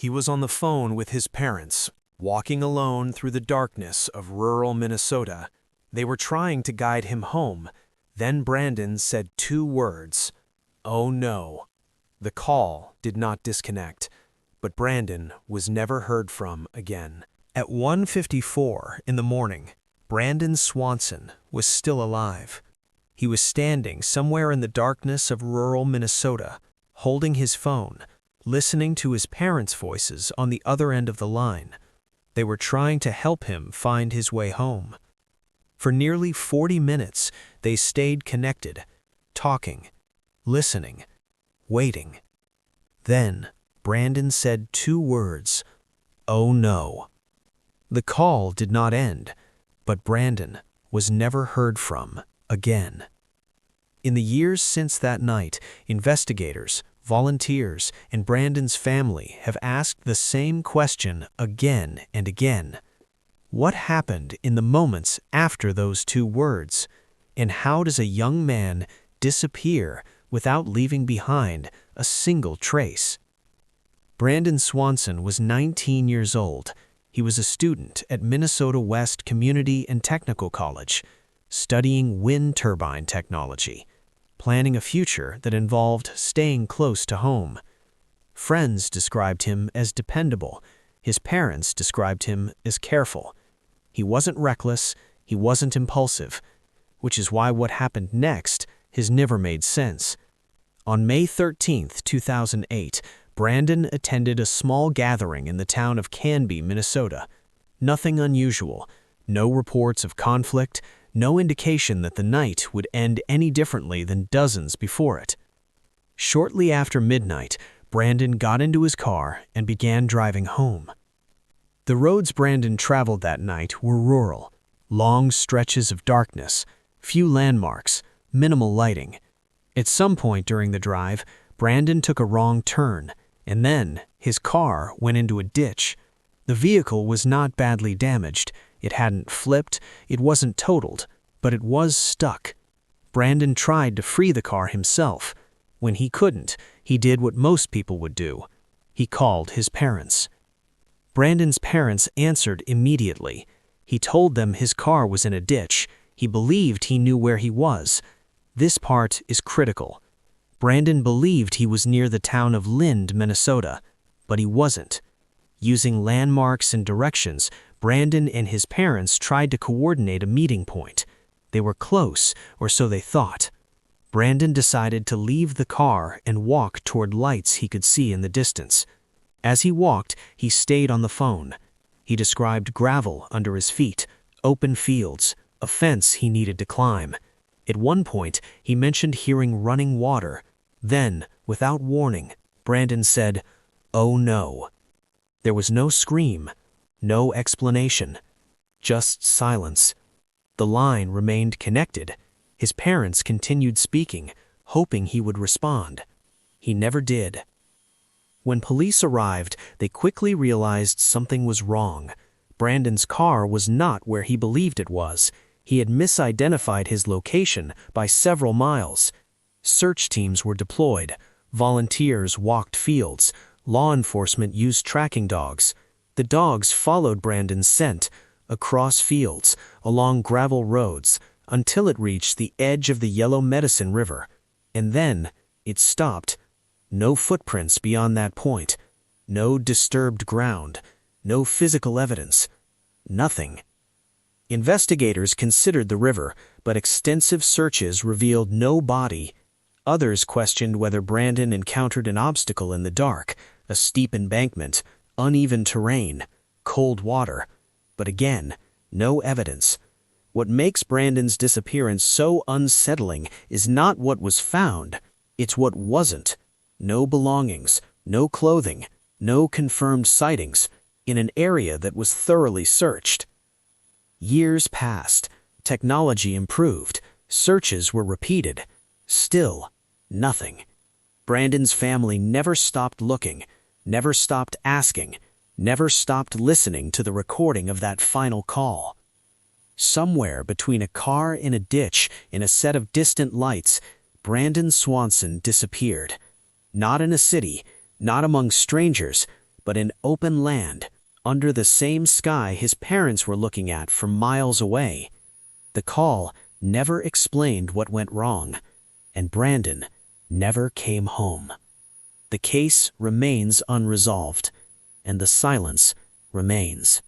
He was on the phone with his parents, walking alone through the darkness of rural Minnesota. They were trying to guide him home. Then Brandon said 2 words, "Oh no." The call did not disconnect, but Brandon was never heard from again. At 1:54 in the morning, Brandon Swanson was still alive. He was standing somewhere in the darkness of rural Minnesota, holding his phone, listening to his parents' voices on the other end of the line. They were trying to help him find his way home. For nearly 40 minutes, they stayed connected, talking, listening, waiting. Then, Brandon said 2 words, "Oh no." The call did not end, but Brandon was never heard from again. In the years since that night, investigators, volunteers, and Brandon's family have asked the same question again and again. What happened in the moments after those 2 words? And how does a young man disappear without leaving behind a single trace? Brandon Swanson was 19 years old. He was a student at Minnesota West Community and Technical College, studying wind turbine technology, planning a future that involved staying close to home. Friends described him as dependable. His parents described him as careful. He wasn't reckless, he wasn't impulsive, which is why what happened next has never made sense. On May 13, 2008, Brandon attended a small gathering in the town of Canby, Minnesota. Nothing unusual, no reports of conflict, no indication that the night would end any differently than dozens before it. Shortly after midnight, Brandon got into his car and began driving home. The roads Brandon traveled that night were rural, long stretches of darkness, few landmarks, minimal lighting. At some point during the drive, Brandon took a wrong turn, and then his car went into a ditch. The vehicle was not badly damaged. It hadn't flipped, it wasn't totaled, but it was stuck. Brandon tried to free the car himself. When he couldn't, he did what most people would do. He called his parents. Brandon's parents answered immediately. He told them his car was in a ditch. He believed he knew where he was. This part is critical. Brandon believed he was near the town of Lind, Minnesota, but he wasn't. Using landmarks and directions, Brandon and his parents tried to coordinate a meeting point. They were close, or so they thought. Brandon decided to leave the car and walk toward lights he could see in the distance. As he walked, he stayed on the phone. He described gravel under his feet, open fields, a fence he needed to climb. At one point, he mentioned hearing running water. Then, without warning, Brandon said, "Oh no." There was no scream, no explanation, just silence. The line remained connected. His parents continued speaking, hoping he would respond. He never did. When police arrived, they quickly realized something was wrong. Brandon's car was not where he believed it was. He had misidentified his location by several miles. Search teams were deployed. Volunteers walked fields. Law enforcement used tracking dogs. The dogs followed Brandon's scent, across fields, along gravel roads, until it reached the edge of the Yellow Medicine River. And then it stopped. No footprints beyond that point. No disturbed ground. No physical evidence. Nothing. Investigators considered the river, but extensive searches revealed no body. Others questioned whether Brandon encountered an obstacle in the dark, a steep embankment, uneven terrain, cold water. But again, no evidence. What makes Brandon's disappearance so unsettling is not what was found, it's what wasn't. No belongings, no clothing, no confirmed sightings, in an area that was thoroughly searched. Years passed, technology improved, searches were repeated. Still, nothing. Brandon's family never stopped looking, never stopped asking, never stopped listening to the recording of that final call. Somewhere between a car and a ditch in a set of distant lights, Brandon Swanson disappeared. Not in a city, not among strangers, but in open land, under the same sky his parents were looking at from miles away. The call never explained what went wrong, and Brandon never came home. The case remains unresolved, and the silence remains.